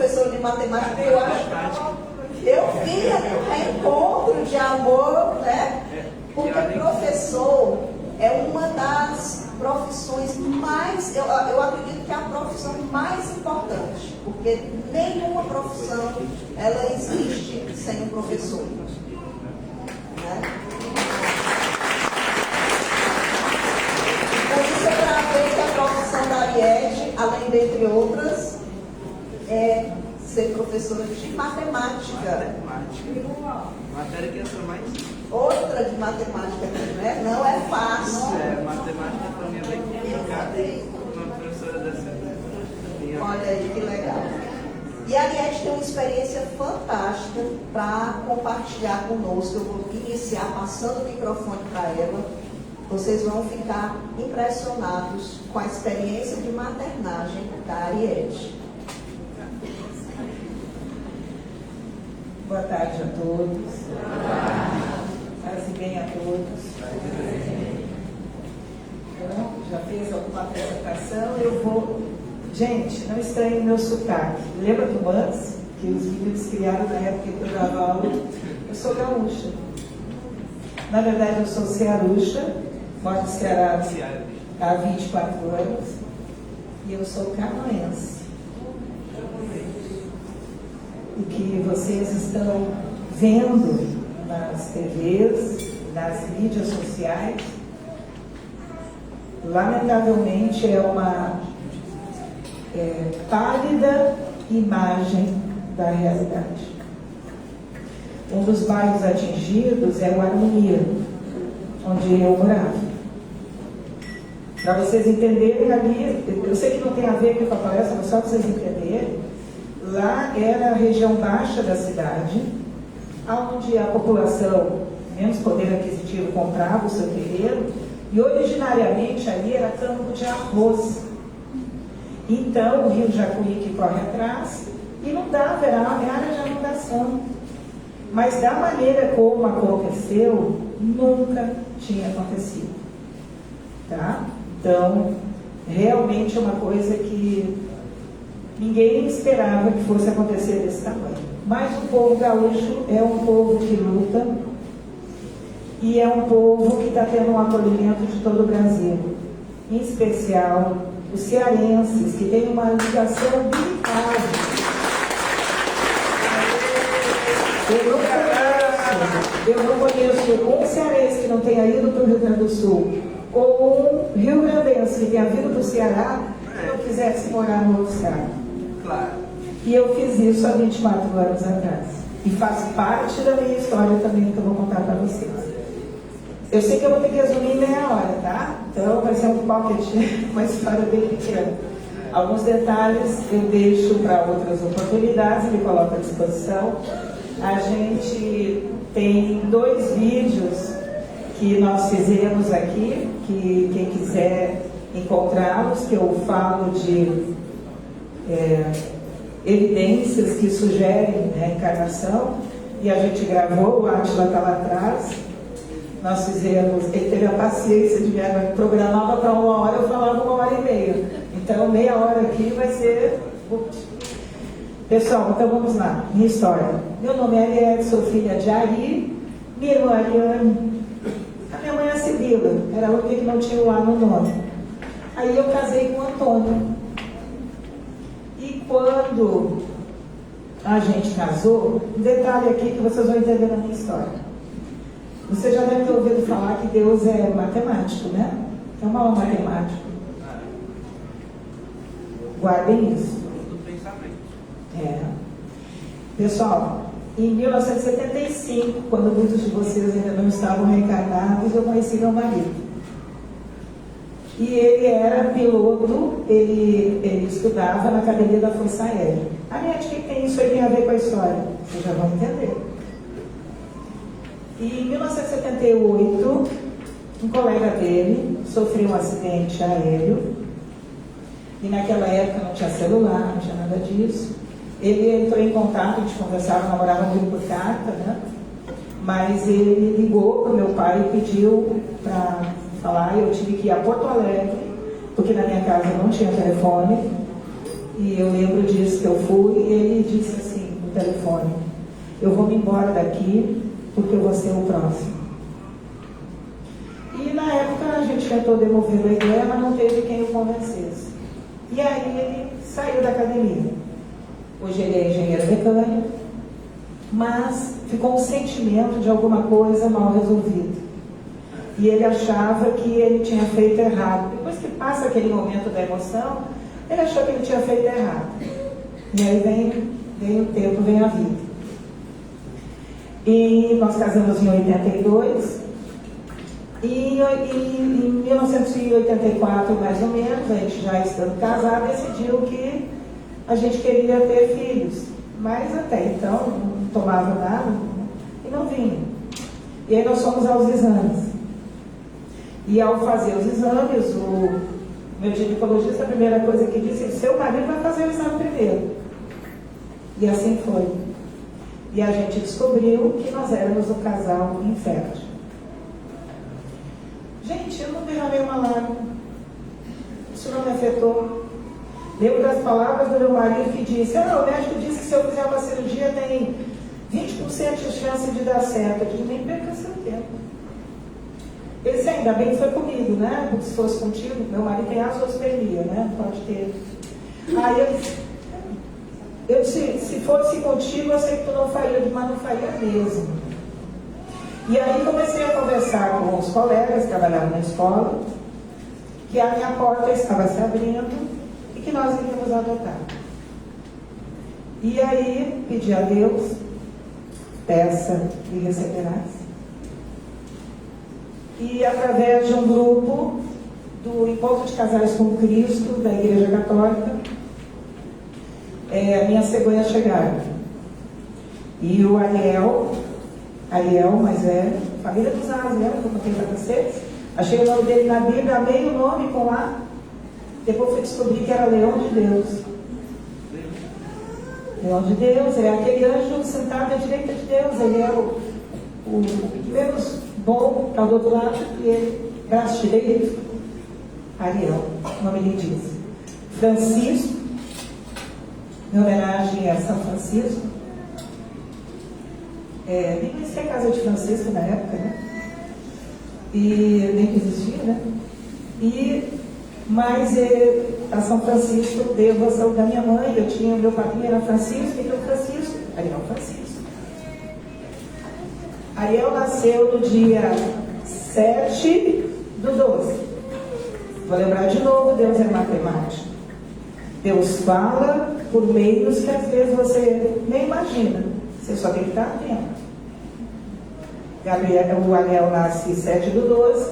professora de matemática, eu via um reencontro de amor, né? Porque professor é uma das profissões mais, eu acredito que é a profissão mais importante, porque nenhuma profissão ela existe sem um professor, né? Então isso é para ver que a profissão da Ariete, além dentre outras, é ser professora de matemática. Matéria que eu sou mais. Outra de matemática, né? Não é fácil. Matemática para mim é bem complicada e uma professora dessa. Olha aí que legal. E a Ariete tem uma experiência fantástica para compartilhar conosco. Eu vou iniciar passando o microfone para ela. Vocês vão ficar impressionados com a experiência de maternagem da Ariete. Boa tarde a todos. Paz e bem a todos. Então, já fez alguma apresentação? Eu vou. Gente, não estranhe meu sotaque. Lembra do Mans? Que os meninos criaram na época que eu dava aula? Eu sou gaúcha. Na verdade, eu sou cearuxa. Moro no Ceará há 24 anos. E eu sou canoense. O que vocês estão vendo nas TVs, nas mídias sociais, lamentavelmente é uma pálida imagem da realidade. Um dos bairros atingidos é o Harmonia, onde eu morava. Para vocês entenderem ali, eu sei que não tem a ver com a palestra, mas só para vocês entenderem, lá era a região baixa da cidade, onde a população, menos poder aquisitivo, comprava o seu terreno, e originariamente ali era campo de arroz. Então o rio Jacuí que corre atrás, inundava, era área de inundação. Mas da maneira como aconteceu, nunca tinha acontecido. Tá? Então, realmente é uma coisa que ninguém esperava que fosse acontecer desse tamanho. Mas o povo gaúcho é um povo que luta e é um povo que está tendo um acolhimento de todo o Brasil. Em especial, os cearenses, que têm uma ligação militar. Eu não conheço um cearense que não tenha ido para o Rio Grande do Sul, ou um rio-grandense que tenha vindo para o Ceará e não quisesse morar no outro estado. Claro. E eu fiz isso há 24 anos atrás. E faz parte da minha história também que eu vou contar para vocês. Eu sei que eu vou ter que resumir em meia hora, tá? Então vai ser um pocket, uma história bem pequena. Alguns detalhes eu deixo para outras oportunidades e me coloco à disposição. A gente tem 2 vídeos que nós fizemos aqui, que quem quiser encontrá-los, que eu falo de evidências que sugerem a encarnação, e a gente gravou, o Átila está lá atrás. Nós fizemos, ele teve a paciência de me programava para 1 hora, eu falava 1h30. Então, meia hora aqui vai ser. Pessoal, então vamos lá, minha história. Meu nome é Ariete, sou filha de Ari, minha irmã Ariane. A minha mãe é a Sibila, era a única que não tinha o A no nome. Aí eu casei com o Antônio. E quando a gente casou, um detalhe aqui que vocês vão entender na minha história. Você já deve ter ouvido falar que Deus é matemático, né? É um mau matemático. Guardem isso. Pessoal, em 1975, quando muitos de vocês ainda não estavam reencarnados, eu conheci meu marido. E ele era piloto, ele estudava na Academia da Força Aérea. Ariete, o que tem isso aí tem a ver com a história? Vocês já vão entender. E em 1978, um colega dele sofreu um acidente aéreo. E naquela época não tinha celular, não tinha nada disso. Ele entrou em contato, a gente conversava, namorava muito por carta, né? Mas ele ligou para o meu pai e pediu para falar. Eu tive que ir a Porto Alegre, porque na minha casa não tinha telefone. E eu lembro disso que eu fui, e ele disse assim no telefone: eu vou me embora daqui porque eu vou ser o próximo. E na época a gente tentou demover a ideia, mas não teve quem o convencesse. E aí ele saiu da academia. Hoje ele é engenheiro mecânico, mas ficou um sentimento de alguma coisa mal resolvida. E ele achava que ele tinha feito errado. Depois que passa aquele momento da emoção, ele achou que ele tinha feito errado. E aí vem o tempo, vem a vida. E nós casamos em 82. E em 1984, mais ou menos, a gente já estando casado, decidiu que a gente queria ter filhos. Mas até então não tomava nada e não vinha. E aí nós fomos aos exames. E ao fazer os exames, o meu ginecologista, a primeira coisa que disse: seu marido vai fazer o exame primeiro. E assim foi. E a gente descobriu que nós éramos o casal infértil. Gente, eu não derramei uma lágrima. Isso não me afetou. Lembro das palavras do meu marido que disse: o médico disse que se eu fizer uma cirurgia tem 20% de chance de dar certo. Eu disse: nem perca seu tempo. Ele disse: ainda bem que foi comigo, né? Porque se fosse contigo, meu marido tem azoospermia, né? Pode ter. Aí eu disse: se fosse contigo, eu sei que tu não faria, mas não faria mesmo. E aí comecei a conversar com os colegas que trabalhavam na escola, que a minha porta estava se abrindo e que nós iríamos adotar. E aí pedi a Deus: peça e receberás. E através de um grupo do Encontro de Casais com Cristo, da Igreja Católica, minhas cegonhas chegaram. E o Ariel, mas família dos As, lembra que eu contei para vocês? Achei o nome dele na Bíblia, amei o nome com A. Depois fui descobrir que era Leão de Deus. Leão de Deus é aquele anjo sentado à direita de Deus. Ele é o menos bom, está do outro lado, e ele, braço direito, Ariel, nome lindíssimo. Francisco, em homenagem a São Francisco. Nem conhecia a casa de Francisco na época, né? E nem que existia, né? Mas a São Francisco devo a saúde da minha mãe. Eu tinha, meu padrinho era Francisco, e meu Francisco, Ariel Francisco. Ariel nasceu no dia 7/12. Vou lembrar de novo: Deus é matemático. Deus fala por meios que às vezes você nem imagina. Você só tem que estar atento. O Ariel nasce 7/12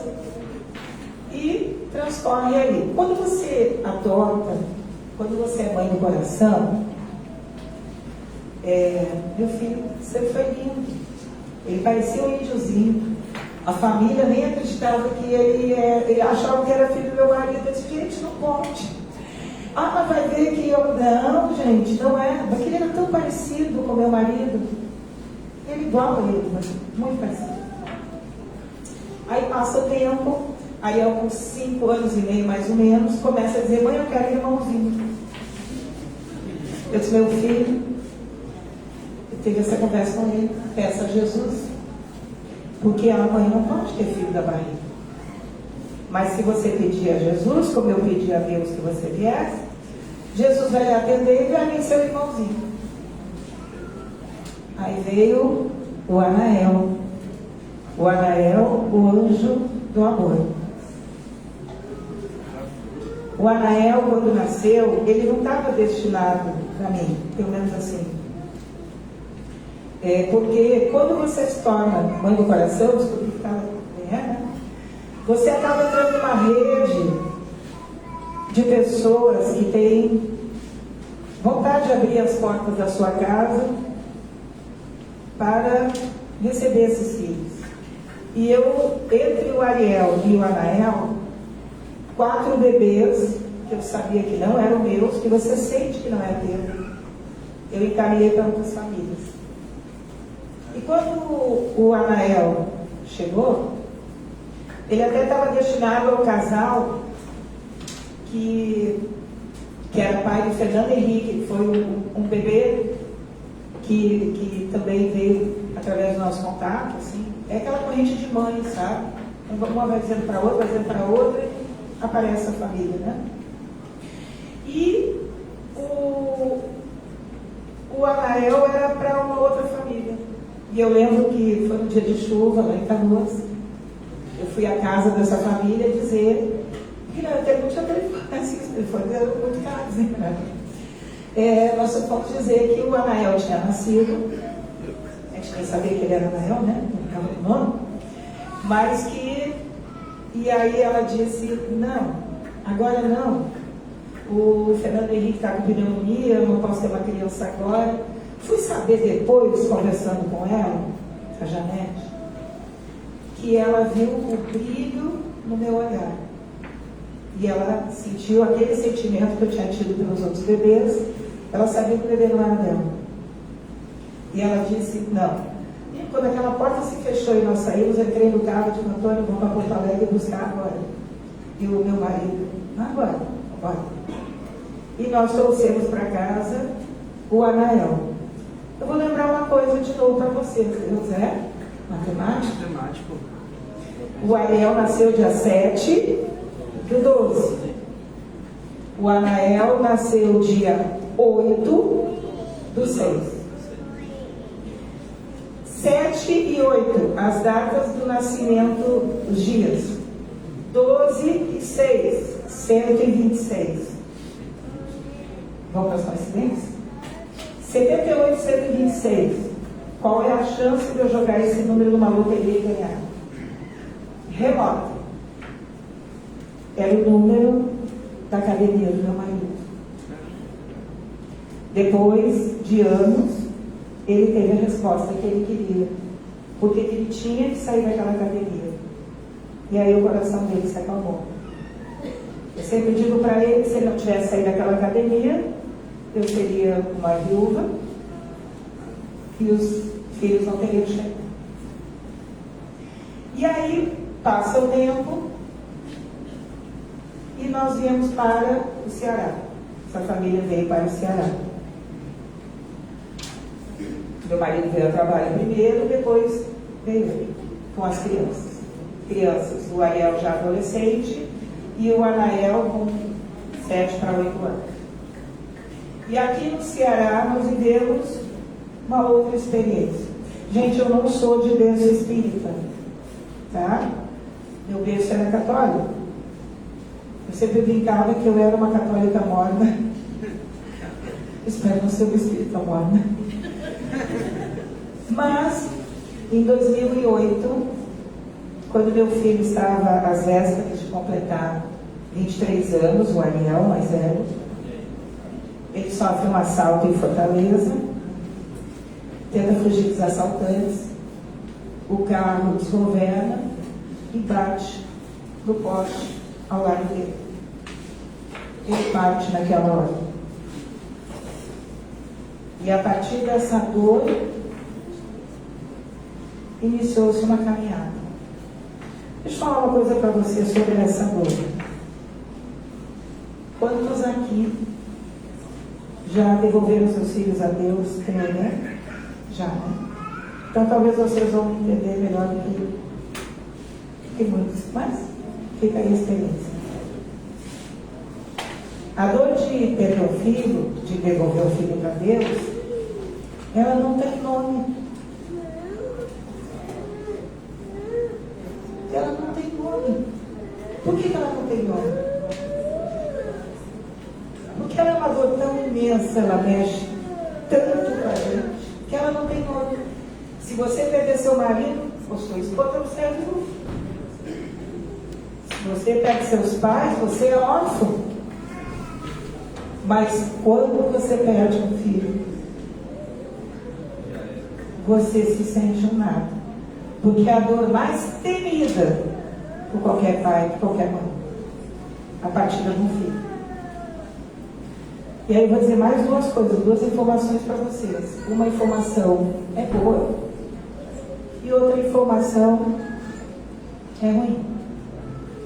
e transcorre aí. Quando você adota, quando você é mãe do coração, meu filho sempre foi lindo. Ele parecia um índiozinho. A família nem acreditava que ele achava que era filho do meu marido. Eu disse: gente, não pode. Mas vai ver que eu... Não, gente, não é. Porque ele era tão parecido com meu marido. Ele igual a ele, mas muito parecido. Aí passa o tempo, aí com 5 anos e meio mais ou menos, começa a dizer: mãe, eu quero irmãozinho. Eu disse: meu filho, eu tive essa conversa com ele, peça a Jesus, porque a mãe não pode ter filho da barriga. Mas se você pedir a Jesus, como eu pedi a Deus que você viesse, Jesus vai lhe atender e vai vir seu irmãozinho. Aí veio o Anael. O Anael, o anjo do amor. O Anael, quando nasceu, ele não estava destinado para mim, pelo menos assim. Porque quando você se torna mãe do coração, descobri que estava né? Você acaba entrando numa rede de pessoas que têm vontade de abrir as portas da sua casa para receber esses filhos. E eu, entre o Ariel e o Anael, 4 bebês, que eu sabia que não eram meus, que você sente que não é teu, eu encaminhei para outras famílias. E quando o Anael chegou, ele até estava destinado ao casal que que era pai do Fernando Henrique, que foi um bebê que também veio através do nosso contato, assim. É aquela corrente de mãe, sabe? Uma vai dizendo para outra, vai dizendo para outra, e aparece a família, né? E o Anael era para uma outra família. E eu lembro que foi um dia de chuva lá em Canoas. Eu fui à casa dessa família dizer que não tinha telefone, assim, os telefones eram muito caros, né? Nós só fomos dizer que o Anael tinha nascido, a gente nem sabia que ele era Anael, né? Não ficava no nome, mas que. E aí ela disse: não, agora não. O Fernando Henrique está com pneumonia, eu não posso ter uma criança agora. Fui saber depois, conversando com ela, a Janete, que ela viu o brilho no meu olhar. E ela sentiu aquele sentimento que eu tinha tido pelos outros bebês. Ela sabia que o bebê não era dela. E ela disse: não. E quando aquela porta se fechou e nós saímos, eu entrei no carro de Antônio, vamos para Porto Alegre buscar agora. E o meu marido: agora. E nós trouxemos para casa o Anael. Eu vou lembrar uma coisa de novo para vocês. Zé, matemático. O Ariel nasceu dia 7/12. O Anael nasceu dia 8/6. 7 e 8, as datas do nascimento, os dias. 12 e 6, 126. Vamos para as coincidências? 78 e 126. Qual é a chance de eu jogar esse número numa loteria e ganhar? Remota. Era o número da academia do meu marido. Depois de anos, ele teve a resposta que ele queria, porque ele tinha que sair daquela academia. E aí o coração dele se acalmou. Eu sempre digo para ele que se ele não tivesse saído daquela academia, eu seria uma viúva e os filhos não teriam chegado. E aí passa o tempo e nós viemos para o Ceará. Essa família veio para o Ceará. Meu marido veio a trabalho primeiro, depois veio com as crianças. O Ariel já adolescente e o Anael com 7 para 8 anos. E aqui no Ceará nós vivemos uma outra experiência. Gente, eu não sou de berço espírita, tá? Meu berço era católico. Eu sempre brincava que eu era uma católica morna. Espero não ser uma espírita morna. Mas, em 2008, quando meu filho estava às vésperas de completar 23 anos, o Ariel, mais velho, ele sofre um assalto em Fortaleza, tenta fugir dos assaltantes, o carro desgoverna e bate no poste ao lado dele. Ele parte naquela hora. E a partir dessa dor, iniciou-se uma caminhada. Deixa eu falar uma coisa para você sobre essa dor. Quantos aqui já devolveram seus filhos a Deus, né? Já, né? Então talvez vocês vão entender melhor do que muitos, mas fica aí a experiência. A dor de perder o filho, de devolver o filho para Deus, ela não tem nome. Ela não tem nome. Por que ela não tem nome? Porque ela é uma dor tão imensa, ela mexe tanto com a gente, que ela não tem nome. Se você perder seu marido, ou sua esposa, você é viúvo. Se você perde seus pais, você é órfão. Mas quando você perde um filho, você se sente um nada. Porque é a dor mais temida por qualquer pai, por qualquer mãe, a partida de um filho. E aí eu vou dizer mais duas coisas, duas informações para vocês. Uma informação é boa e outra informação é ruim.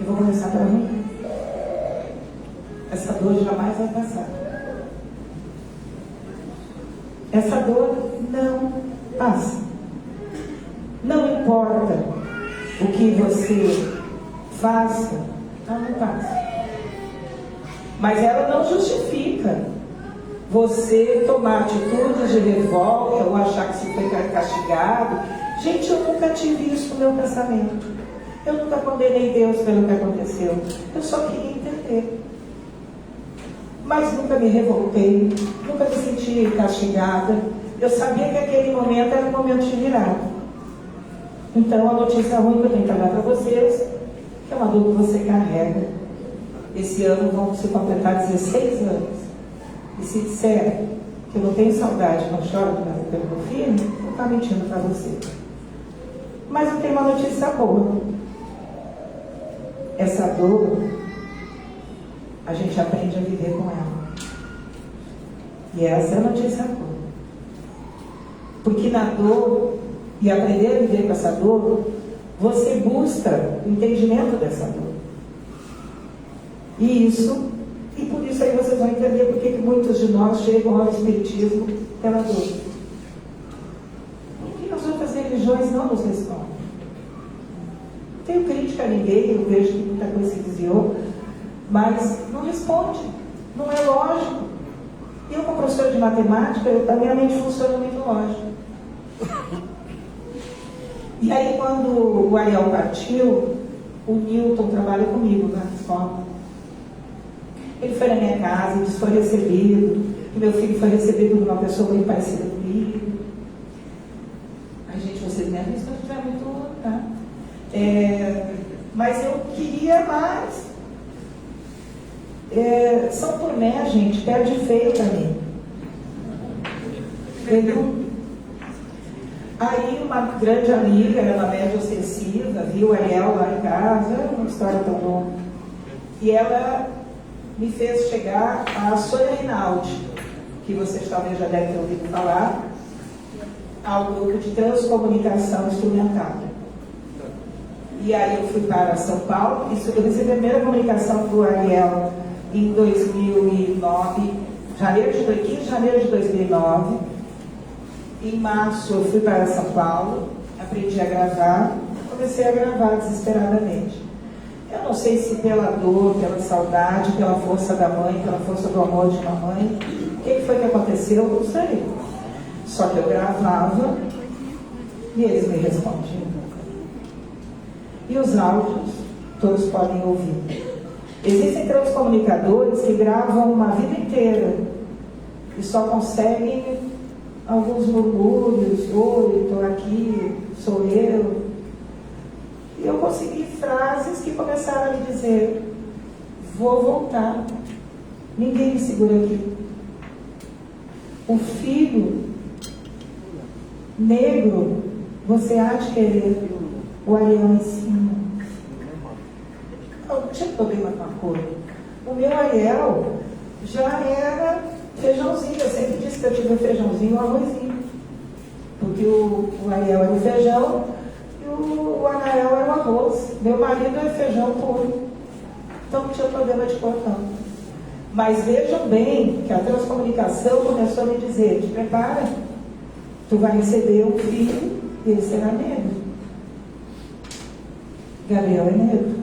Eu vou começar pela ruim. Essa dor jamais vai passar. essa dor não passa. Não importa o que você faça, ela não passa. Mas ela não justifica você tomar atitudes de revolta ou achar que você foi castigado. Gente, eu nunca tive isso no meu pensamento. Eu nunca condenei Deus pelo que aconteceu. Eu só queria entender. Mas nunca me revoltei, nunca me senti castigada. Eu sabia que aquele momento era um momento de virada. Então, a notícia ruim que eu tenho que dar para vocês, que é uma dor que você carrega. Esse ano vão se completar 16 anos. E se disser que eu não tenho saudade, não choro pelo meu filho, eu estou mentindo para você. Mas eu tenho uma notícia boa. Essa dor, a gente aprende a viver com ela. E essa é a notícia boa. Porque na dor, e aprender a viver com essa dor, você busca o entendimento dessa dor. E por isso aí vocês vão entender por que muitos de nós chegam ao Espiritismo pela dor. Porque as outras religiões não nos respondem. Não tenho crítica a ninguém, eu vejo que muita coisa se desviou, mas não responde, não é lógico. Eu, como professora de matemática, a minha mente funciona muito lógico. E aí, quando o Ariel partiu, o Newton trabalha comigo na escola. Ele foi na minha casa, ele foi recebido, e meu filho foi recebido por uma pessoa muito parecida comigo. Ai, gente, vocês me avisam se eu estiver muito, tá? Mas eu queria mais. São Tomé, gente, perde feio para mim. Entendeu? Aí uma grande amiga, era uma média ostensiva, viu o Ariel lá em casa, uma história tão longa. E ela me fez chegar a Sônia Rinaldi, que vocês talvez já devem ter ouvido falar, ao grupo de transcomunicação instrumental. E aí eu fui para São Paulo, eu recebi a primeira comunicação do Ariel em 2009, 15 de janeiro de 2009. Em março eu fui para São Paulo, aprendi a gravar, comecei a gravar desesperadamente. Eu não sei se pela dor, pela saudade, pela força da mãe, pela força do amor de uma mãe, o que foi que aconteceu, eu não sei. Só que eu gravava e eles me respondiam. E os áudios, todos podem ouvir. Existem transcomunicadores que gravam uma vida inteira e só conseguem alguns murmúrios, oi, estou aqui, sou eu. E eu consegui frases que começaram a me dizer, vou voltar, ninguém me segura aqui. O filho negro, você há de querer, o Ariel em cima. Eu tinha problema com a cor. O meu Ariel já era feijãozinho, eu sempre disse que eu tive um feijãozinho e um arrozinho. Porque o Ariel era o feijão e o Anael era o arroz. Meu marido é feijão puro. Então não tinha problema de cor não. Mas vejam bem que a transcomunicação começou a me dizer, te prepara, tu vai receber um filho e ele será negro. Gabriel é negro.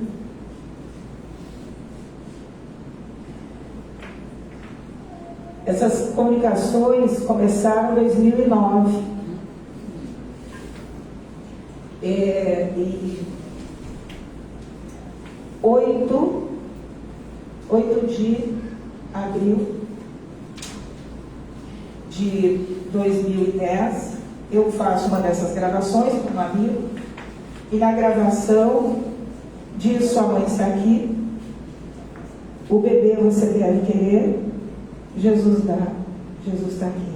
Essas comunicações começaram em 2009. E 8 de abril de 2010, eu faço uma dessas gravações com um amigo, e na gravação diz, sua mãe está aqui, o bebê você deve querer, Jesus dá, Jesus está aqui.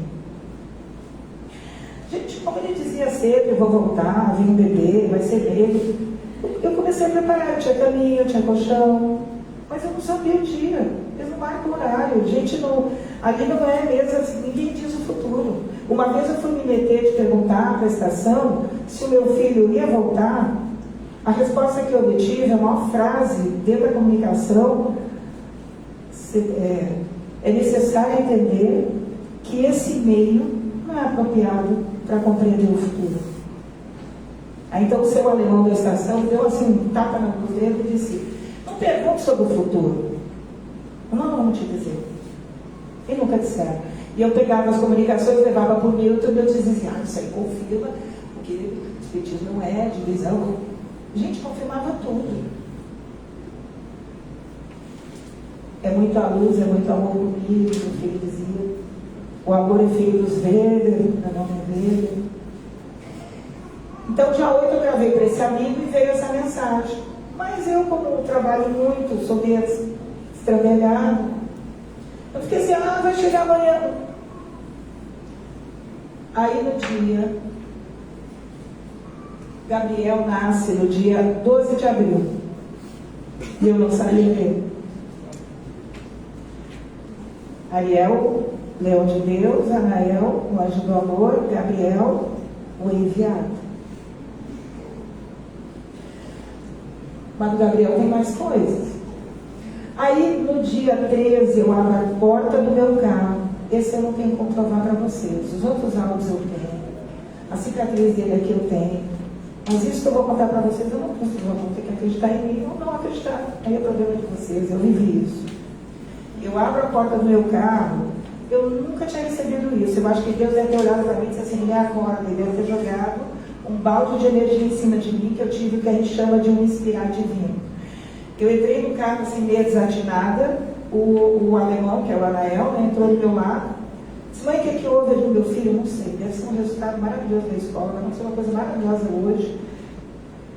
Gente, como ele dizia sempre, eu vou voltar, vem um bebê, vai ser dele. Eu comecei a preparar, tinha caminho, tinha colchão, mas eu não sabia o dia, eles não marcam o horário. Gente, não, ali não é mesmo, assim, ninguém diz o futuro. Uma vez eu fui me meter de perguntar para a estação se o meu filho ia voltar. A resposta que eu obtive é uma frase dentro da comunicação. É necessário entender que esse meio não não é apropriado para compreender o futuro. Aí então o seu alemão da estação deu assim um tapa no dedo e disse: não pergunte sobre o futuro. Não vamos te dizer. E nunca disseram. E eu pegava as comunicações, levava para o Milton e eu dizia: isso aí confirma, porque o espiritismo não é divisão. Gente, confirmava tudo. É muita luz, é muito amor comigo, o filho dizia. O amor é filho dos Weber, da nome dele. Então, dia 8 eu gravei para esse amigo e veio essa mensagem. Mas eu, como trabalho muito, sou meio estrambelhado, eu fiquei assim: vai chegar amanhã. Aí no dia, Gabriel nasce no dia 12 de abril. E eu não sabia ver. Ariel, Leão de Deus, Anael, o anjo do amor, Gabriel, o enviado. Mas o Gabriel tem mais coisas. Aí no dia 13 eu abro a porta do meu carro. Esse eu não tenho como provar para vocês. Os outros áudios eu tenho. A cicatriz dele aqui eu tenho. Mas isso que eu vou contar para vocês, eu não consigo. Vão ter que acreditar em mim ou não acreditar. Aí é problema de vocês. Eu vivi isso. Eu abro a porta do meu carro. Eu nunca tinha recebido isso. Eu acho que Deus deve ter olhado para mim e disse assim: ele acorda. Ele deve ter jogado um balde de energia em cima de mim, que eu tive o que a gente chama de um inspirar divino. Eu entrei no carro assim, meio desatinada. O alemão, que é o Anael, entrou do meu lado. Disse: mãe, o que houve do meu filho? Não sei. Deve ser um resultado maravilhoso da escola. Vai ser uma coisa maravilhosa hoje.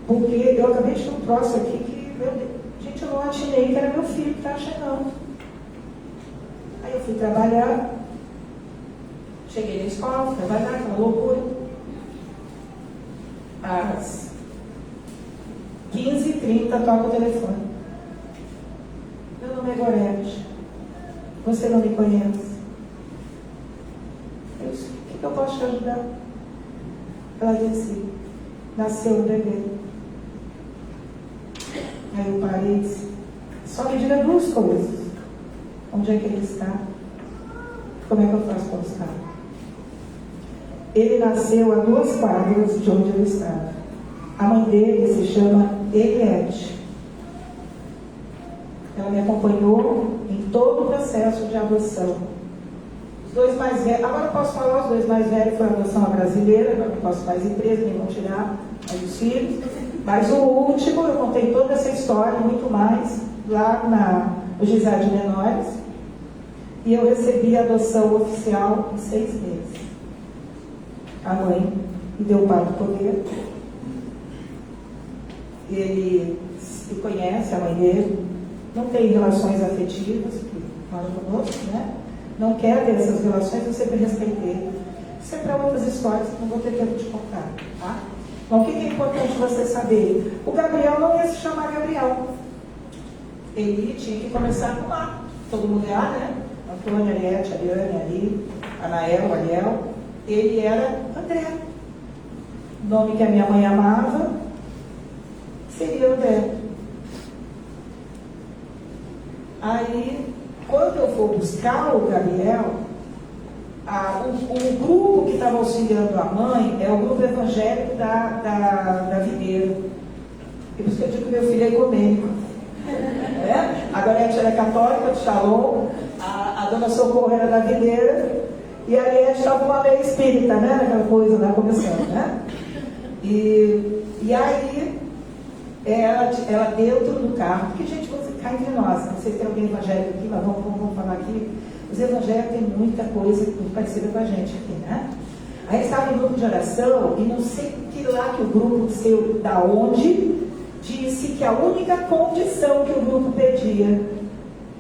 Porque eu acabei de ter um troço aqui que, meu Deus, gente, eu não atinei que era meu filho que estava chegando. Aí eu fui trabalhar. Cheguei na escola, fui trabalhar, aquela loucura. Às 15h30 toca o telefone. Meu nome é Gorete. Você não me conhece? Eu disse: o que eu posso te ajudar? Ela disse: nasceu um bebê. Aí eu parei e disse: só me diga duas coisas. Onde é que ele está? Como é que eu faço para buscar? Ele nasceu a 2 quadras de onde eu estava. A mãe dele se chama Eliette. Ela me acompanhou em todo o processo de adoção. Os 2 mais velhos, agora eu posso falar, os 2 mais velhos foi a adoção brasileira, agora não posso mais empresa, nem vão tirar aí os filhos. Mas o último, eu contei toda essa história, muito mais, lá no Juizado de Menores. E eu recebi a adoção oficial em 6 meses. A mãe me deu o parto poder. Ele se conhece, a mãe dele, não tem relações afetivas, que moram conosco, né? Não quer ter essas relações, eu sempre respeitei. Isso é para outras histórias que não vou ter tempo de contar, tá? Então, o que é importante você saber? O Gabriel não ia se chamar Gabriel. Ele tinha que começar com A. Todo mundo é A, né? Antônia, Ariete, Ariane, Ari, Anael, Ariel. Ele era André. O nome que a minha mãe amava seria André. Aí, quando eu for buscar o Gabriel, o grupo que estava auxiliando a mãe é o grupo evangélico da Videira. E por isso que eu digo que meu filho é ecumênico. A Gorete era católica, do Shalom, a dona Socorro era da Videira, e a Ariete estava com uma lei espírita, né? Aquela coisa lá começando, né? E aí, ela dentro do carro, porque, gente, você cai entre nós, não sei se tem alguém evangélico aqui, mas vamos falar aqui. Os evangélicos têm muita coisa muito parecida com a gente aqui, né? Aí estava em grupo de oração, e não sei que lá que o grupo seu, da onde, disse que a única condição que o grupo pedia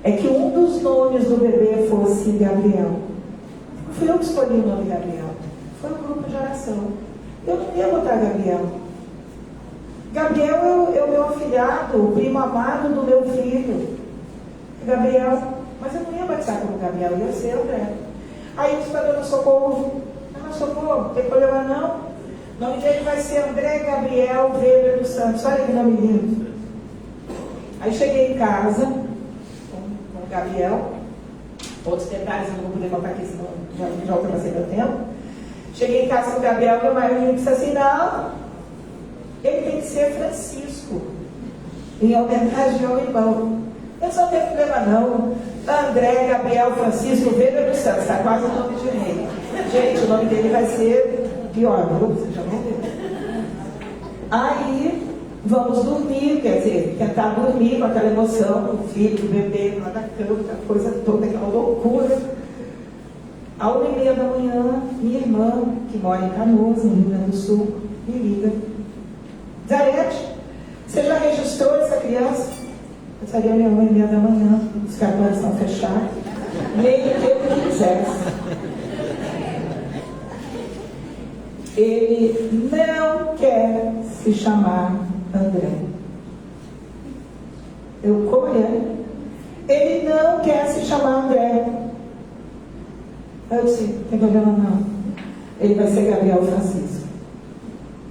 é que um dos nomes do bebê fosse Gabriel. Não fui eu que escolhi o nome Gabriel, foi um grupo de oração. Eu não ia botar Gabriel. Gabriel é o meu afilhado, o primo amado do meu filho. Gabriel, mas eu não ia batizar como Gabriel, eu ia ser André. Aí eu disse para a dona Socorro: dona Socorro, não tem problema não. O nome dele vai ser André Gabriel Weber dos Santos. Olha que nome lindo. Aí cheguei em casa com o Gabriel. Outros detalhes eu não vou poder contar aqui, senão já ultrapassei meu tempo. Cheguei em casa com o Gabriel, meu marido disse assim, não, ele tem que ser Francisco, em homenagem ao irmão. Eu só não tenho problema não. André, Gabriel, Francisco, Weber dos Santos, está quase o nome de rei. Gente, o nome dele vai ser pior, viu? Vocês já vão ver. Aí, vamos dormir, quer dizer, tentar dormir com aquela emoção, o filho, o bebê lá na cama, aquela coisa toda, aquela loucura. À 1h30 da manhã, minha irmã, que mora em Canoas, no Rio Grande do Sul, me liga. Zarete, você já registrou essa criança? Eu sabia, minha 1h30 da manhã, os cartões estão fechados, nem que eu quisesse. Ele não quer se chamar André. Eu, como é? Ele não quer se chamar André. Eu disse, não tem problema não. Ele vai ser Gabriel Francisco.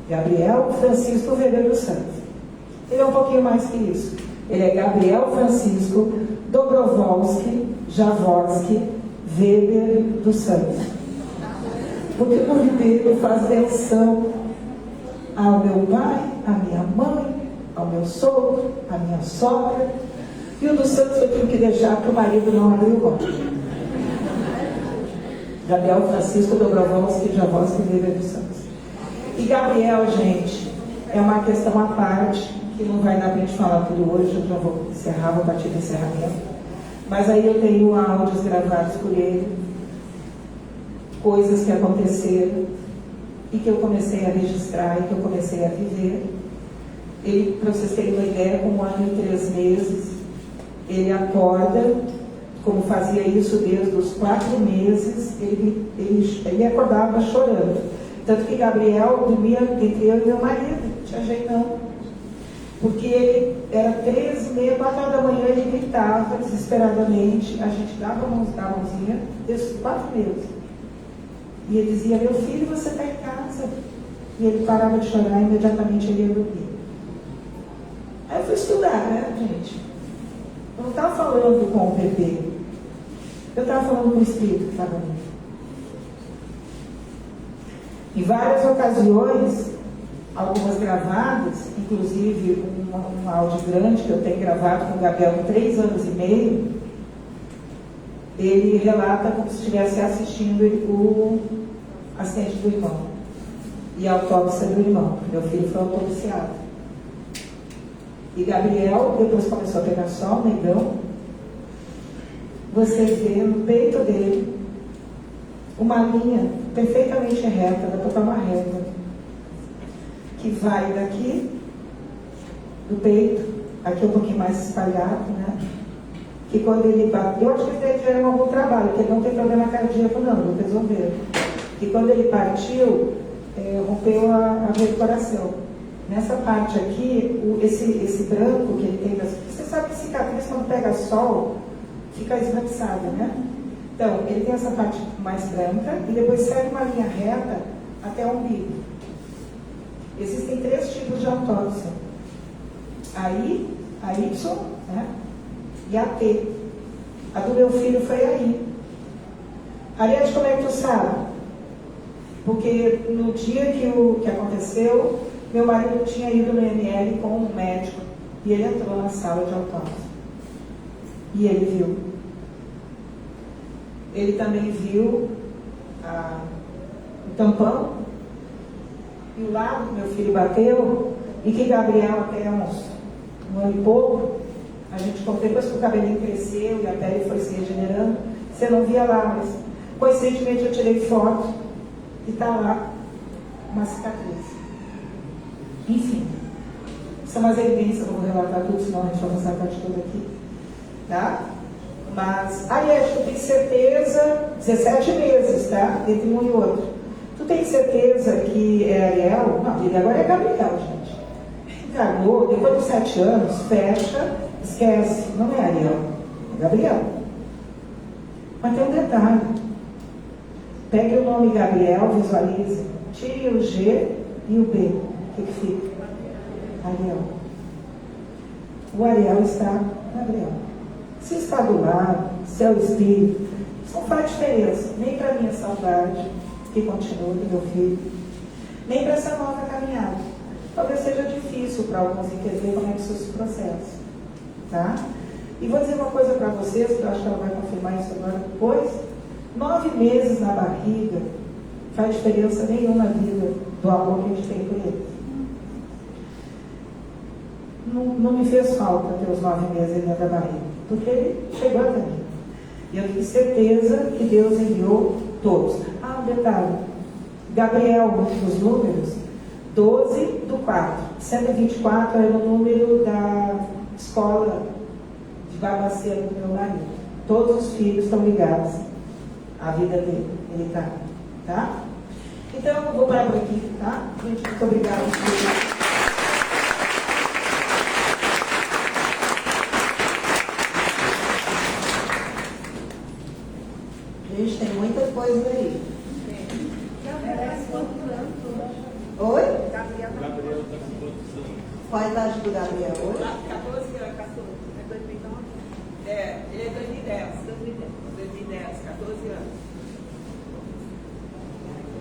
Gabriel Francisco Weber dos Santos. Ele é um pouquinho mais que isso. Ele é Gabriel Francisco Dobrovolsky Jaworski Weber dos Santos. Porque o nome dele faz menção ao meu pai, à minha mãe, ao meu sogro, à minha sogra. E o dos Santos eu tive que deixar para o marido não abrir o mão. Gabriel Francisco Dobrovolsky Jaworski Weber dos Santos. E Gabriel, gente, é uma questão à parte, que não vai dar para a gente falar tudo hoje, eu já vou encerrar, vou partir do encerramento. Mas aí eu tenho áudios gravados por ele, coisas que aconteceram e que eu comecei a registrar e que eu comecei a viver. Ele, para vocês terem uma ideia, com 1 ano e 3 meses, ele acorda, como fazia isso desde os 4 meses, ele acordava chorando. Tanto que Gabriel dormia entre eu e meu marido, não tinha jeito não. Porque ele era 13h30, 4 da manhã, ele gritava desesperadamente, a gente dava a mãozinha, desde os 4 meses. E ele dizia, meu filho, você está em casa. E ele parava de chorar e imediatamente ele ia dormir. Aí eu fui estudar, né, gente? Eu não estava falando com o bebê. Eu estava falando com o Espírito que estava ali. Em várias ocasiões, algumas gravadas, inclusive um áudio grande que eu tenho gravado com o Gabriel com 3 anos e meio, ele relata como se estivesse assistindo o acidente do irmão e a autópsia do irmão. Meu filho foi autopsiado. E Gabriel, depois começou a pegar sol, negão, você vê no peito dele uma linha perfeitamente reta, dá para botar uma reta, que vai daqui, do peito, aqui um pouquinho mais espalhado, né? Que quando ele bateu, eu acho que eles fizeram algum trabalho, porque ele não tem problema cardíaco não, não resolveram. Que quando ele partiu, rompeu a veia do coração. Nessa parte aqui, esse branco que ele tem, você sabe que cicatriz quando pega sol, fica esbranquiçada, né? Então, ele tem essa parte mais branca e depois segue uma linha reta até o umbigo. Existem 3 tipos de autópsia. A Y, né? E a T. A do meu filho foi aí. Ariete, como é que tu sabe? Porque no dia que aconteceu, meu marido tinha ido no ML com um médico e ele entrou na sala de autópsia. E ele viu. Ele também viu o tampão e o lado que meu filho bateu e que Gabriel até uns 1 ano e pouco, a gente, depois que o cabelinho cresceu e a pele foi se regenerando, você não via lá, mas coincidentemente eu tirei foto e está lá uma cicatriz. Enfim, são umas evidências, eu não vou relatar tudo, senão a gente vai passar a parte toda aqui. Tá? Mas, Ariete, tu tem certeza, 17 meses, tá? Entre um e outro. Tu tem certeza que é Ariel? Não, ele agora é Gabriel, gente. Encarnou, depois dos 7 anos, fecha, esquece. Não é Ariel, é Gabriel. Mas tem um detalhe. Pegue o nome Gabriel, visualize, tire o G e o B. O que fica? Ariel. O Ariel está Gabriel. Se está do lado, se é o espírito, isso não faz diferença, nem para minha saudade, que continue, meu filho, nem para essa nova caminhada. Talvez seja difícil para alguns entender como é que isso se processa. Tá? E vou dizer uma coisa para vocês, que eu acho que ela vai confirmar isso agora depois. 9 meses na barriga faz diferença nenhuma na vida do amor que a gente tem por ele. Não me fez falta ter os 9 meses dentro da barriga, porque ele chegou até mim. E eu tenho certeza que Deus enviou todos. Ah, um detalhe. Gabriel, nos números, 12/4. 124 era o número da escola de Barbacena do meu marido. Todos os filhos estão ligados à vida dele, militar. Tá? Então, eu vou parar por aqui, tá? Gente, muito obrigada. Gente, tem muita coisa aí. Oi? Gabriel está com quantos anos? Qual a idade do Gabriel hoje? 14 anos, 14. É 2009? Ele é 2010, 14 anos.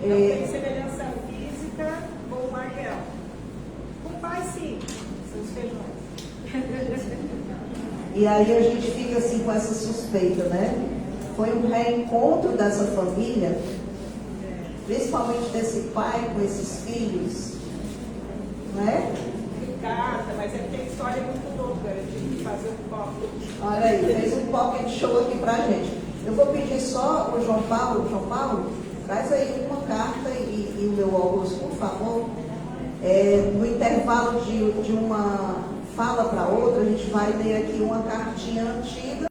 Não tem semelhança física com o Mariel. Com o pai, sim. São os feijões. E aí a gente fica assim com essa suspeita, né? Foi um reencontro dessa família, principalmente desse pai com esses filhos, né? Carta, mas é porque a história é muito louca. Eu tive que fazer um copo. Olha aí, fez um pocket show aqui pra gente. Eu vou pedir só o João Paulo, traz aí uma carta e o meu Augusto, por favor. No intervalo de uma fala para outra, a gente vai ler aqui uma cartinha antiga.